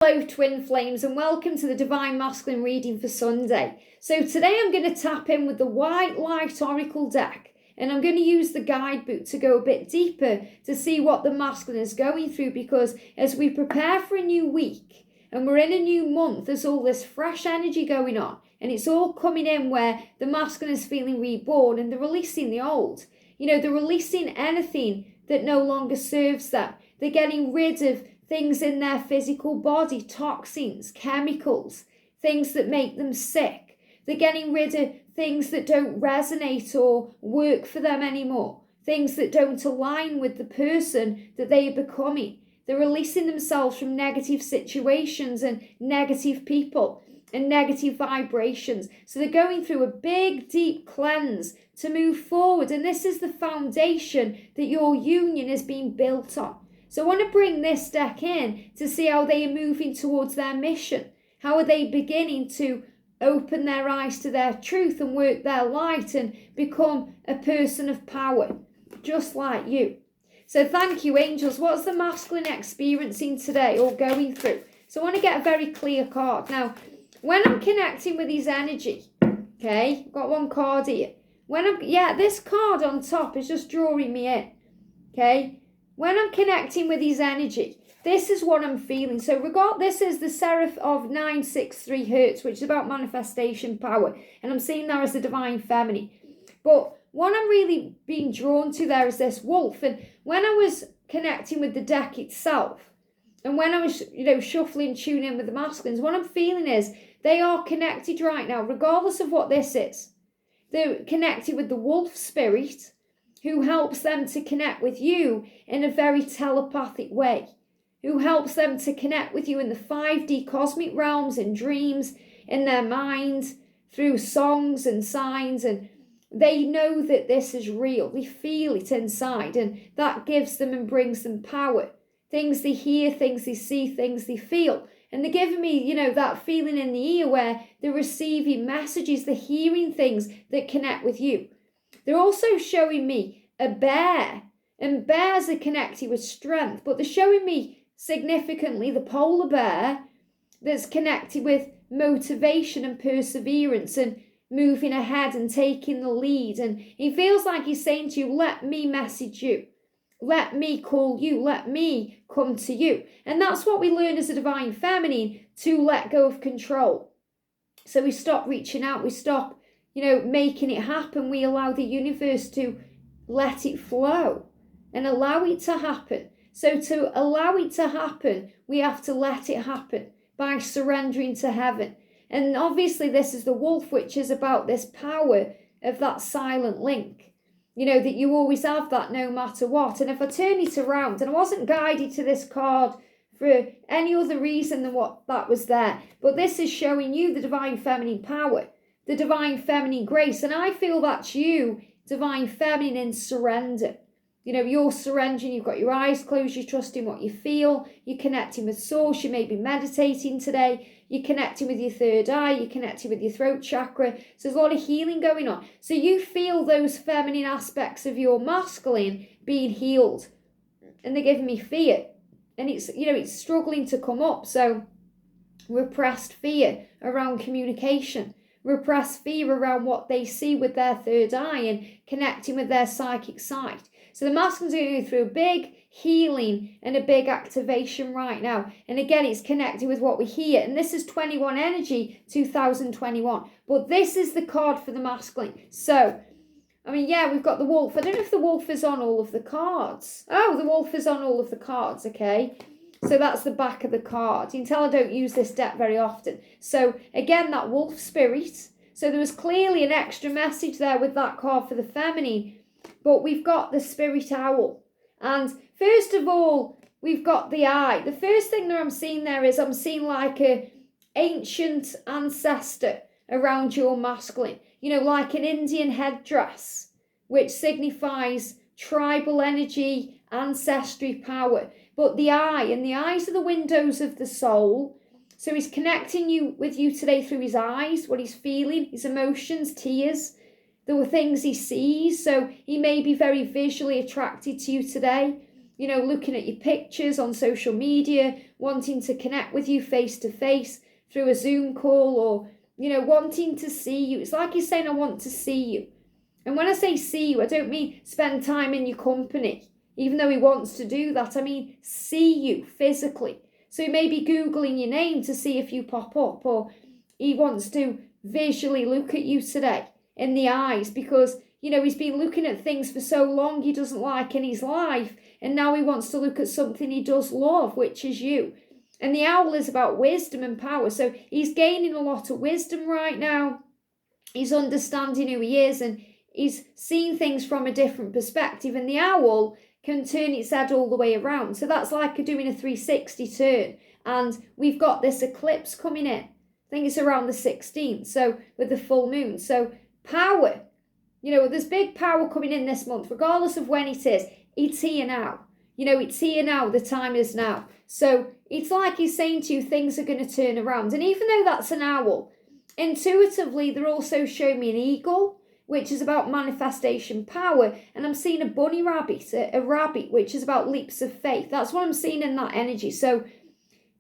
Hello twin flames, and welcome to the Divine Masculine reading for Sunday. So today I'm going to tap in with the White Light Oracle deck, and I'm going to use the guidebook to go a bit deeper to see what the masculine is going through, because as we prepare for a new week and we're in a new month, there's all this fresh energy going on, and it's all coming in where the masculine is feeling reborn and they're releasing the old. They're releasing anything that no longer serves them. They're getting rid of things in their physical body, toxins, chemicals, things that make them sick. They're getting rid of things that don't resonate or work for them anymore, things that don't align with the person that they are becoming. They're releasing themselves from negative situations and negative people and negative vibrations. So they're going through a big, deep cleanse to move forward. And this is the foundation that your union is being built on. So I want to bring this deck in to see how they are moving towards their mission. How are they beginning to open their eyes to their truth and work their light and become a person of power, just like you. So thank you, angels. What's the masculine experiencing today or going through? So I want to get a very clear card. Now, when I'm connecting with his energy, okay, I've got one card here. This card on top is just drawing me in, okay? When I'm connecting with his energy, this is what I'm feeling. So this is the Seraph of 963 Hertz, which is about manifestation power. And I'm seeing that as the divine feminine. But what I'm really being drawn to there is this wolf. And when I was connecting with the deck itself, and when I was, shuffling, tuning in with the masculines, what I'm feeling is they are connected right now, regardless of what this is. They're connected with the wolf spirit, who helps them to connect with you in a very telepathic way, who helps them to connect with you in the 5D cosmic realms, in dreams, in their minds, through songs and signs, and they know that this is real. They feel it inside, and that gives them and brings them power. Things they hear, things they see, things they feel. And they're giving me, that feeling in the ear where they're receiving messages, they're hearing things that connect with you. They're also showing me a bear, and bears are connected with strength, but they're showing me significantly the polar bear that's connected with motivation and perseverance and moving ahead and taking the lead. And he feels like he's saying to you, let me message you. Let me call you. Let me come to you. And that's what we learn as a divine feminine, to let go of control. So we stop reaching out. We stop making it happen. We allow the universe to let it flow and allow it to happen. So to allow it to happen, we have to let it happen by surrendering to heaven. And obviously this is the wolf, which is about this power of that silent link, that you always have that no matter what. And if I turn it around, and I wasn't guided to this card for any other reason than what that was there, but this is showing you the divine feminine power, the divine feminine grace. And I feel that's you, divine feminine, in surrender. You're surrendering, you've got your eyes closed, you're trusting what you feel, you're connecting with source, you may be meditating today, you're connecting with your third eye, you're connecting with your throat chakra. So there's a lot of healing going on. So you feel those feminine aspects of your masculine being healed. And they're giving me fear. And it's struggling to come up. So repressed fear around communication. Repressed fear around what they see with their third eye and connecting with their psychic side. So the masculine's going to go through a big healing and a big activation right now. And again, it's connected with what we hear. And this is 21 energy, 2021. But this is the card for the masculine. So, we've got the wolf. I don't know if the wolf is on all of the cards. Oh, the wolf is on all of the cards, okay. So that's the back of the card. You can tell I don't use this deck very often. So again, that wolf spirit. So there was clearly an extra message there with that card for the feminine. But we've got the spirit owl. And first of all, we've got the eye. The first thing that I'm seeing there is I'm seeing like a ancient ancestor around your masculine. Like an Indian headdress, which signifies tribal energy, ancestry, power. But the eye, and the eyes are the windows of the soul. So he's connecting with you today through his eyes, what he's feeling, his emotions, tears. There were things he sees, so he may be very visually attracted to you today. looking at your pictures on social media, wanting to connect with you face to face through a Zoom call, or, wanting to see you. It's like he's saying, I want to see you. And when I say see you, I don't mean spend time in your company, even though he wants to do that. I mean, see you physically. So he may be Googling your name to see if you pop up, or he wants to visually look at you today in the eyes because, he's been looking at things for so long he doesn't like in his life. And now he wants to look at something he does love, which is you. And the owl is about wisdom and power. So he's gaining a lot of wisdom right now. He's understanding who he is, and he's seeing things from a different perspective. And the owl can turn its head all the way around. So that's like doing a 360 turn. And we've got this eclipse coming in. I think it's around the 16th. So with the full moon. So power. There's big power coming in this month, regardless of when it is. It's here now. It's here now. The time is now. So it's like he's saying to you, things are going to turn around. And even though that's an owl, intuitively, they're also showing me an eagle, which is about manifestation power. And I'm seeing a bunny rabbit, a rabbit, which is about leaps of faith. That's what I'm seeing in that energy. So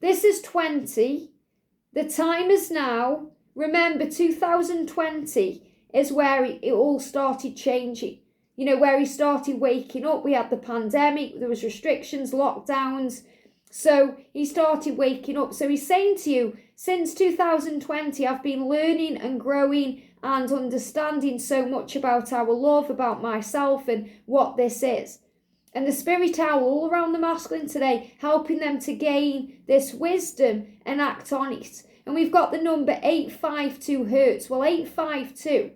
this is 20. The time is now. Remember, 2020 is where it all started changing. Where he started waking up. We had the pandemic, there was restrictions, lockdowns. So he started waking up. So he's saying to you, since 2020, I've been learning and growing and understanding so much about our love, about myself and what this is. And the spirit owl all around the masculine today, helping them to gain this wisdom and act on it. And we've got the number 852 hertz. Well, 852,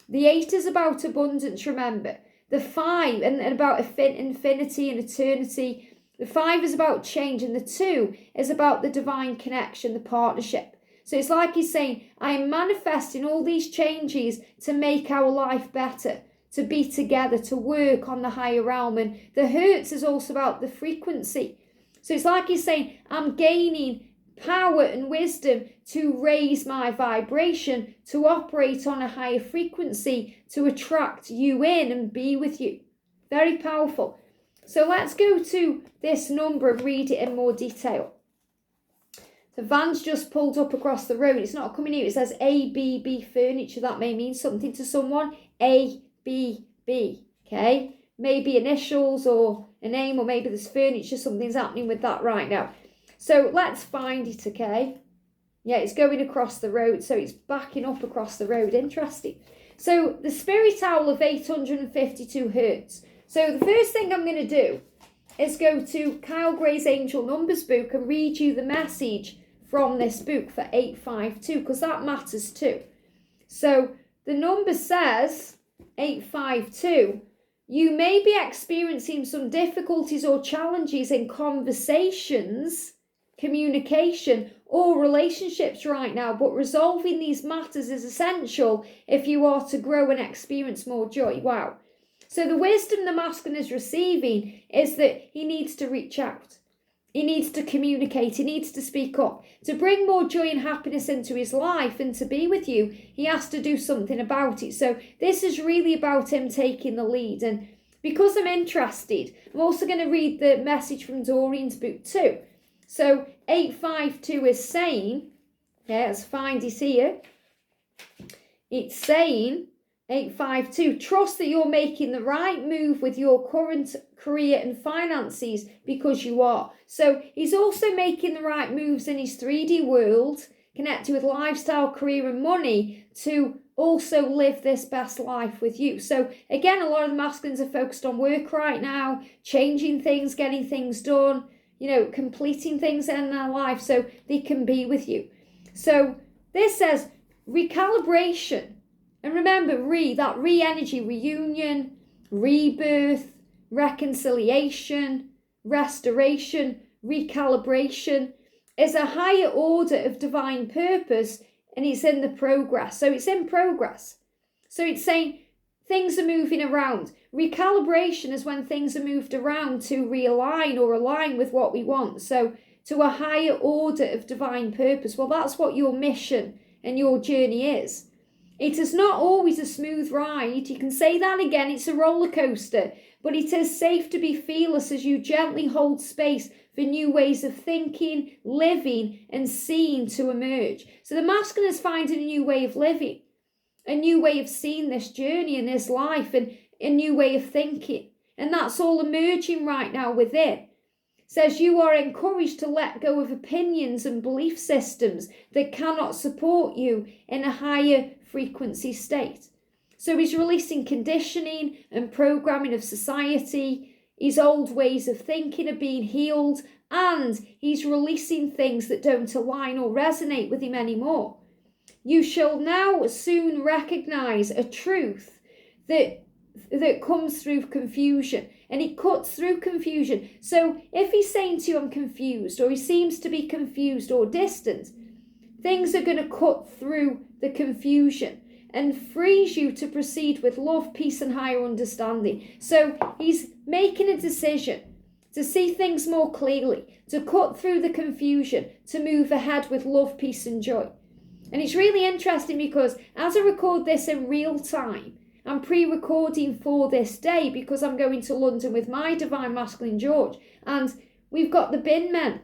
the 8 is about abundance, remember. The 5 and about infinity and eternity. The 5 is about change, and the 2 is about the divine connection, the partnership. So it's like he's saying, I am manifesting all these changes to make our life better, to be together, to work on the higher realm. And the hertz is also about the frequency. So it's like he's saying, I'm gaining power and wisdom to raise my vibration, to operate on a higher frequency, to attract you in and be with you. Very powerful. So let's go to this number and read it in more detail. The van's just pulled up across the road. It's not coming here. It says ABB Furniture. That may mean something to someone. ABB. Okay? Maybe initials or a name, or maybe there's furniture. Something's happening with that right now. So let's find it, okay? Yeah, it's going across the road, so it's backing up across the road. Interesting. So the spirit owl of 852 hertz. So the first thing I'm going to do is go to Kyle Gray's Angel Numbers book and read you the message from this book for 852, because that matters too. So the number says 852. You may be experiencing some difficulties or challenges in conversations, communication, or relationships right now, but resolving these matters is essential if you are to grow and experience more joy. Wow. So the wisdom the masculine is receiving is that he needs to reach out. He needs to communicate. He needs to speak up. To bring more joy and happiness into his life and to be with you, he has to do something about it. So this is really about him taking the lead. And because I'm interested, I'm also going to read the message from Doreen's book too. So 852 is saying, yeah, let's find it here. It's saying, 852, trust that you're making the right move with your current career and finances, because you are. So he's also making the right moves in his 3D world, connected with lifestyle, career and money, to also live this best life with you. So again, a lot of the masculines are focused on work right now, changing things, getting things done, completing things in their life so they can be with you. So this says recalibration. And remember, that re-energy, reunion, rebirth, reconciliation, restoration, recalibration is a higher order of divine purpose, and it's in the progress. So it's in progress. So it's saying things are moving around. Recalibration is when things are moved around to realign or align with what we want. So to a higher order of divine purpose. Well, that's what your mission and your journey is. It is not always a smooth ride. You can say that again. It's a roller coaster. but it is safe to be fearless as you gently hold space for new ways of thinking, living, and seeing to emerge. So the masculine is finding a new way of living, a new way of seeing this journey and this life, and a new way of thinking. And that's all emerging right now within. Says you are encouraged to let go of opinions and belief systems that cannot support you in a higher frequency state. So he's releasing conditioning and programming of society. His old ways of thinking are being healed, and he's releasing things that don't align or resonate with him anymore. You shall now soon recognize a truth that comes through confusion, and it cuts through confusion. So if he's saying to you, I'm confused, or he seems to be confused or distant, things are going to cut through the confusion and frees you to proceed with love, peace, and higher understanding. So he's making a decision to see things more clearly, to cut through the confusion, to move ahead with love, peace, and joy. And it's really interesting because as I record this in real time, I'm pre-recording for this day because I'm going to London with my Divine Masculine George, and we've got the bin men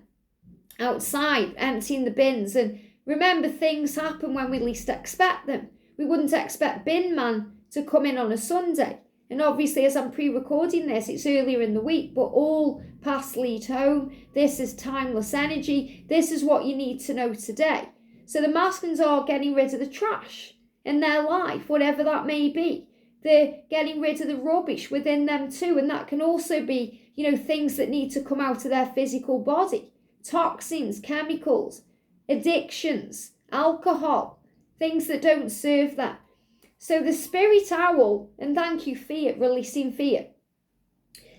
outside emptying the bins. And remember, things happen when we least expect them. We wouldn't expect bin man to come in on a Sunday. And obviously, as I'm pre-recording this, it's earlier in the week, but all paths lead home. This is timeless energy. This is what you need to know today. So the masculines are getting rid of the trash in their life, whatever that may be. They're getting rid of the rubbish within them too. And that can also be, things that need to come out of their physical body. Toxins, chemicals, addictions, alcohol, things that don't serve them. So the spirit owl, and thank you, fear, releasing fear.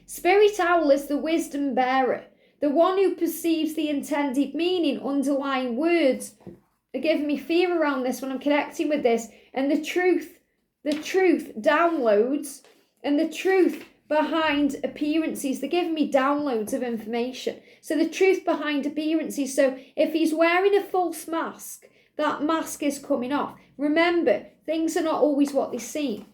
Spirit owl is the wisdom bearer, the one who perceives the intended meaning, underlying words are giving me fear around this when I'm connecting with this. And the truth downloads, and the truth behind appearances, they're giving me downloads of information. So the truth behind appearances. So if he's wearing a false mask, that mask is coming off. Remember, things are not always what they seem.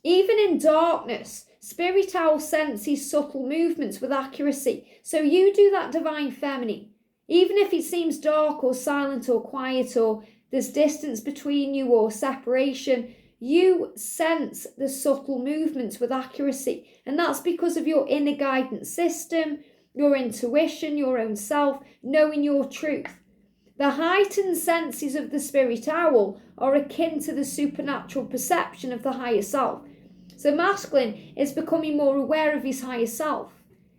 Even in darkness, Spirit Owl senses subtle movements with accuracy. So you do that divine feminine. Even if it seems dark or silent or quiet, or there's distance between you or separation, you sense the subtle movements with accuracy. And that's because of your inner guidance system, your intuition, your own self, knowing your truth. The heightened senses of the spirit owl are akin to the supernatural perception of the higher self. So masculine is becoming more aware of his higher self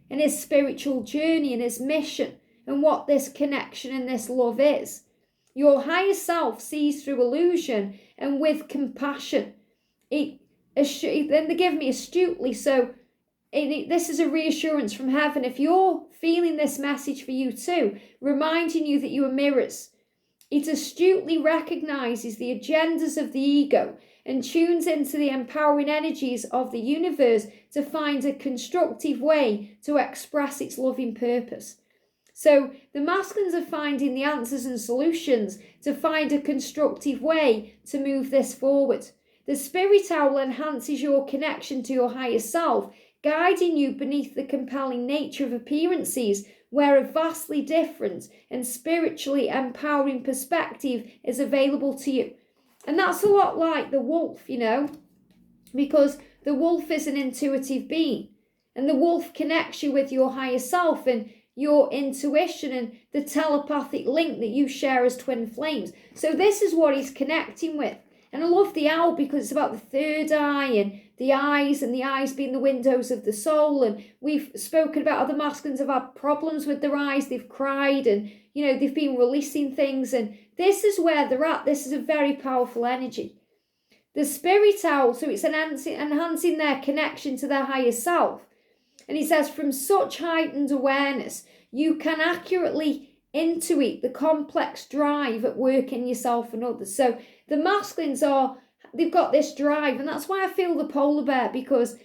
and his spiritual journey and his mission and what this connection and this love is. Your higher self sees through illusion and with compassion. Then they give me astutely. So this is a reassurance from heaven. If you're feeling this message for you too, reminding you that you are mirrors. It astutely recognizes the agendas of the ego and tunes into the empowering energies of the universe to find a constructive way to express its loving purpose. So the masculines are finding the answers and solutions to find a constructive way to move this forward. The spirit owl enhances your connection to your higher self, guiding you beneath the compelling nature of appearances, where a vastly different and spiritually empowering perspective is available to you. And that's a lot like the wolf, because the wolf is an intuitive being, and the wolf connects you with your higher self and your intuition and the telepathic link that you share as twin flames. So this is what he's connecting with. And I love the owl because it's about the third eye and the eyes being the windows of the soul. And we've spoken about other masculines have had problems with their eyes. They've cried and, they've been releasing things. And this is where they're at. This is a very powerful energy. The spirit owl, so it's enhancing their connection to their higher self. And he says, from such heightened awareness, you can accurately intuit the complex drive at work in yourself and others. So the masculines they've got this drive, and that's why I feel the polar bear, because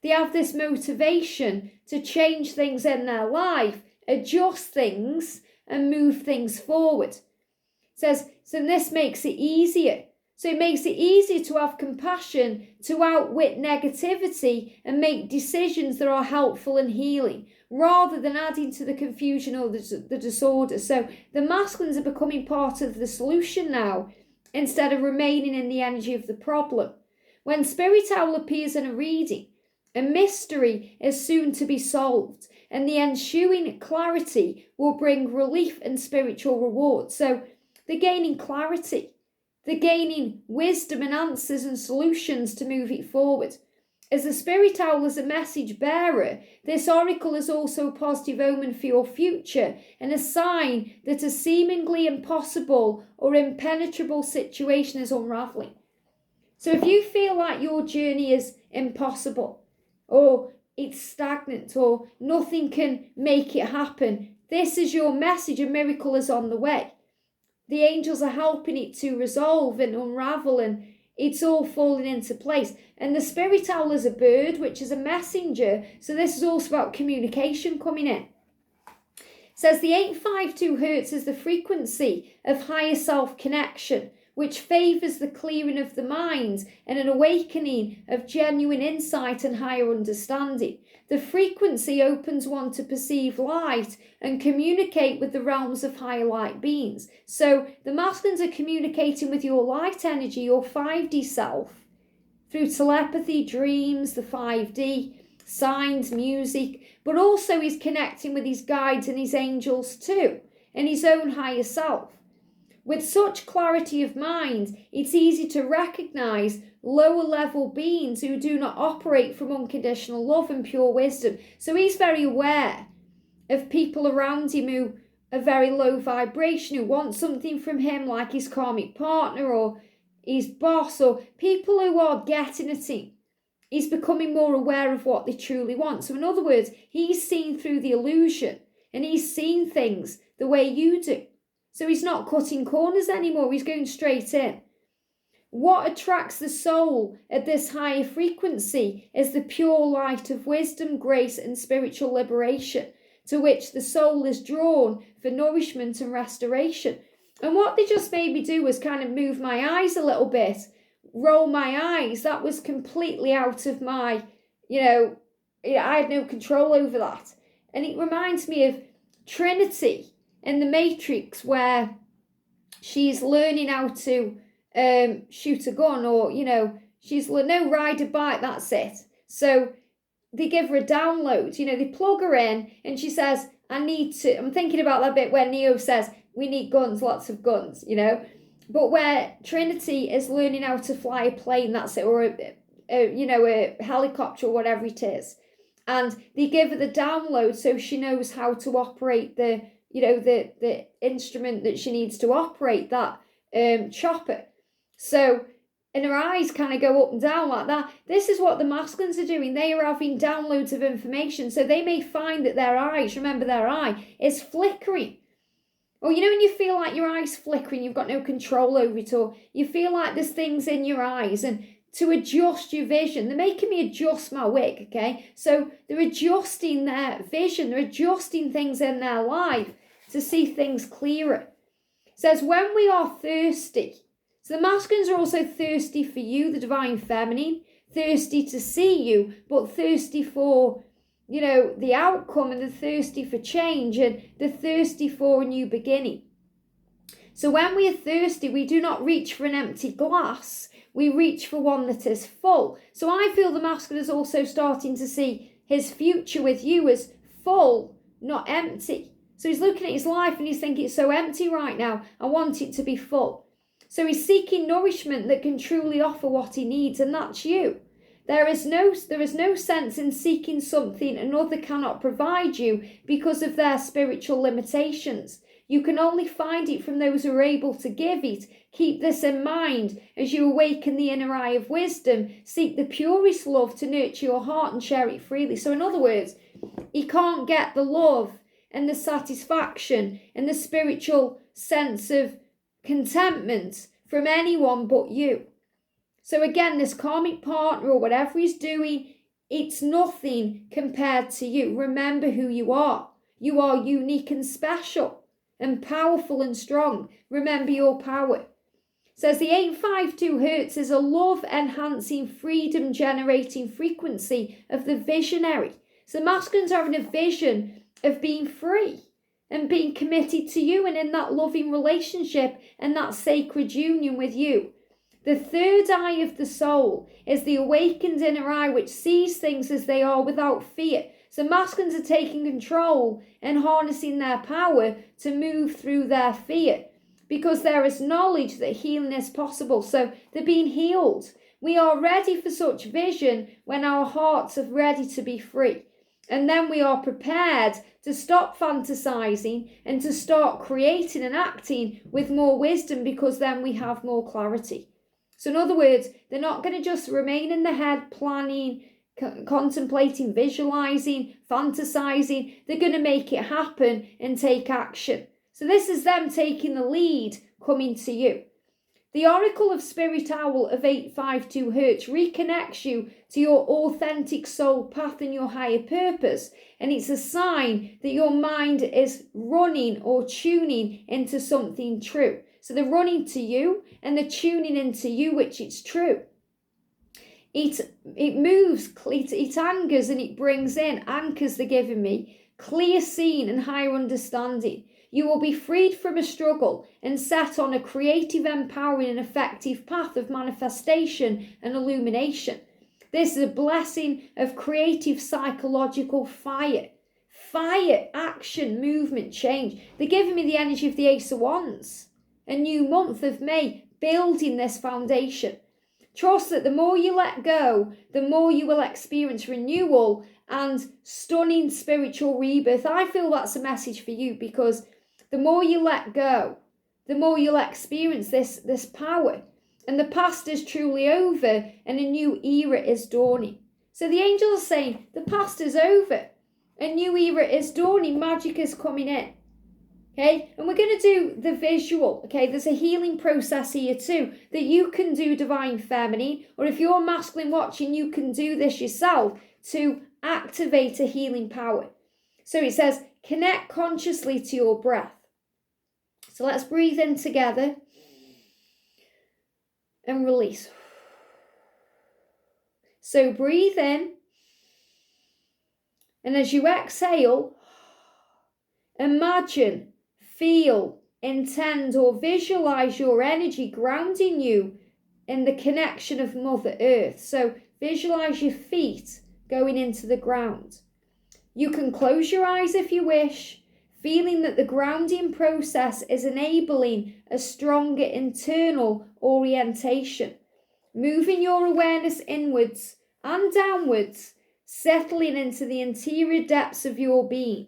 they have this motivation to change things in their life, adjust things, and move things forward. It says, so this makes it easier So it makes it easier to have compassion, to outwit negativity and make decisions that are helpful and healing, rather than adding to the confusion or the disorder. So the masculines are becoming part of the solution now, instead of remaining in the energy of the problem. When Spirit Owl appears in a reading, a mystery is soon to be solved, and the ensuing clarity will bring relief and spiritual reward. So they're gaining clarity. They're gaining wisdom and answers and solutions to move it forward. As the Spirit Owl is a message bearer, this oracle is also a positive omen for your future and a sign that a seemingly impossible or impenetrable situation is unraveling. So if you feel like your journey is impossible, or it's stagnant, or nothing can make it happen, this is your message. A miracle is on the way. The angels are helping it to resolve and unravel, and it's all falling into place. And the Spirit Owl is a bird, which is a messenger. So this is also about communication coming in. It says the 852 hertz is the frequency of higher self connection, which favours the clearing of the mind and an awakening of genuine insight and higher understanding. The frequency opens one to perceive light and communicate with the realms of higher light beings. So the masculines are communicating with your light energy, your 5D self, through telepathy, dreams, the 5D, signs, music, but also he's connecting with his guides and his angels too, and his own higher self. With such clarity of mind, it's easy to recognise lower level beings who do not operate from unconditional love and pure wisdom. So he's very aware of people around him who are very low vibration, who want something from him, like his karmic partner or his boss, or people who are getting at him. He's becoming more aware of what they truly want. So in other words, he's seen through the illusion and he's seen things the way you do. So he's not cutting corners anymore, he's going straight in. What attracts the soul at this higher frequency is the pure light of wisdom, grace and spiritual liberation, to which the soul is drawn for nourishment and restoration. And what they just made me do was kind of move my eyes a little bit, roll my eyes. That was completely out of my, I had no control over that. And it reminds me of Trinity in the Matrix, where she's learning how to shoot a gun, or she's ride a bike, that's it. So they give her a download, they plug her in and she says, I'm thinking about that bit where Neo says we need guns, lots of guns, but where Trinity is learning how to fly a plane, that's it, or a helicopter or whatever it is, and they give her the download so she knows how to operate the instrument that she needs to operate, that chopper. So, and her eyes kind of go up and down like that. This is what the masculines are doing. They are having downloads of information. So they may find that their eyes, remember their eye, is flickering. Or when you feel like your eye's flickering, you've got no control over it, or you feel like there's things in your eyes, and to adjust your vision, they're making me adjust my wig, okay? So they're adjusting their vision, they're adjusting things in their life to see things clearer. It says, when we are thirsty, so the masculines are also thirsty for you, the divine feminine, thirsty to see you, but thirsty for, the outcome, and they're thirsty for change, and they're thirsty for a new beginning. So when we are thirsty, we do not reach for an empty glass, we reach for one that is full. So I feel the masculine is also starting to see his future with you as full, not empty. So he's looking at his life and he's thinking, it's so empty right now, I want it to be full. So he's seeking nourishment that can truly offer what he needs, and that's you. There is no sense in seeking something another cannot provide you because of their spiritual limitations. You can only find it from those who are able to give it. Keep this in mind as you awaken the inner eye of wisdom. Seek the purest love to nurture your heart and share it freely. So in other words, he can't get the love and the satisfaction and the spiritual sense of contentment from anyone but you. So again, this karmic partner or whatever he's doing, it's nothing compared to you. Remember who you are. You are unique and special and powerful and strong. Remember your power. It says the 852 hertz is a love-enhancing, freedom-generating frequency of the visionary. So masculines are in a vision of being free and being committed to you and in that loving relationship and that sacred union with you. The third eye of the soul is the awakened inner eye, which sees things as they are without fear. So masculines are taking control and harnessing their power to move through their fear, because there is knowledge that healing is possible. So they're being healed. We are ready for such vision when our hearts are ready to be free. And then we are prepared to stop fantasizing and to start creating and acting with more wisdom, because then we have more clarity. So in other words, they're not going to just remain in the head planning, contemplating, visualizing, fantasizing. They're going to make it happen and take action. So this is them taking the lead, coming to you. The Oracle of Spirit Owl of 852 hertz reconnects you to your authentic soul path and your higher purpose. And it's a sign that your mind is running or tuning into something true. So they're running to you and they're tuning into you, which is true. It moves, it angers and it brings in, anchors they're giving me, clear seeing and higher understanding. You will be freed from a struggle and set on a creative, empowering and effective path of manifestation and illumination. This is a blessing of creative psychological fire. Fire, action, movement, change. They're giving me the energy of the Ace of Wands. A new month of May, building this foundation. Trust that the more you let go, the more you will experience renewal and stunning spiritual rebirth. I feel that's a message for you, because the more you let go, the more you'll experience this power. And the past is truly over and a new era is dawning. So the angels are saying the past is over. A new era is dawning. Magic is coming in. Okay, and we're going to do the visual. Okay, there's a healing process here too that you can do, divine feminine, or if you're masculine watching, you can do this yourself to activate a healing power. So it says, connect consciously to your breath. So let's breathe in together and release. So breathe in, and as you exhale, imagine, feel, intend or visualize your energy grounding you in the connection of Mother Earth. So visualize your feet going into the ground. You can close your eyes if you wish, feeling that the grounding process is enabling a stronger internal orientation. Moving your awareness inwards and downwards, settling into the interior depths of your being.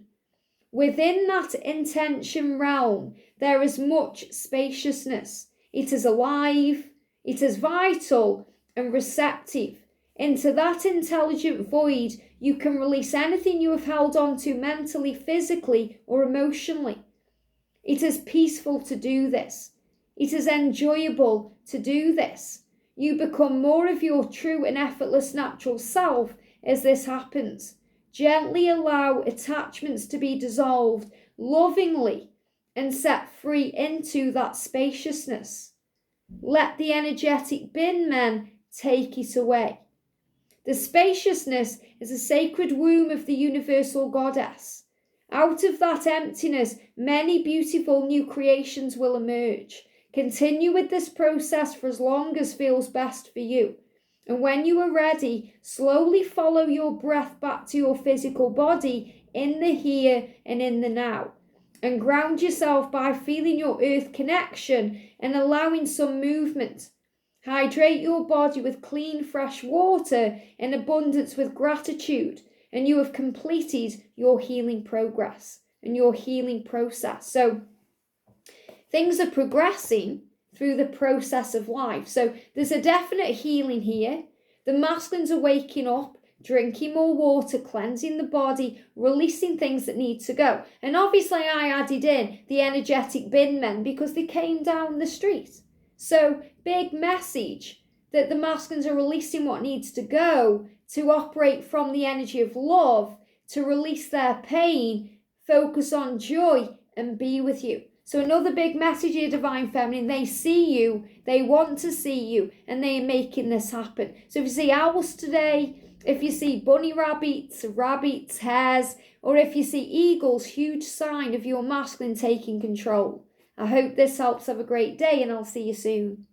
Within that intention realm, there is much spaciousness. It is alive, it is vital and receptive. Into that intelligent void, you can release anything you have held on to mentally, physically, or emotionally. It is peaceful to do this. It is enjoyable to do this. You become more of your true and effortless natural self as this happens. Gently allow attachments to be dissolved lovingly and set free into that spaciousness. Let the energetic bin men take it away. The spaciousness is a sacred womb of the universal goddess. Out of that emptiness, many beautiful new creations will emerge. Continue with this process for as long as feels best for you. And when you are ready, slowly follow your breath back to your physical body in the here and in the now. And ground yourself by feeling your earth connection and allowing some movement. Hydrate your body with clean, fresh water in abundance with gratitude. And you have completed your healing progress and your healing process. So things are progressing through the process of life. So there's a definite healing here. The masculines are waking up, drinking more water, cleansing the body, releasing things that need to go. And obviously I added in the energetic bin men because they came down the street. So big message that the masculines are releasing what needs to go to operate from the energy of love, to release their pain, focus on joy and be with you. So another big message here, Divine Feminine, they see you, they want to see you, and they are making this happen. So if you see owls today, if you see bunny rabbits, hares, or if you see eagles, huge sign of your masculine taking control. I hope this helps. Have a great day, and I'll see you soon.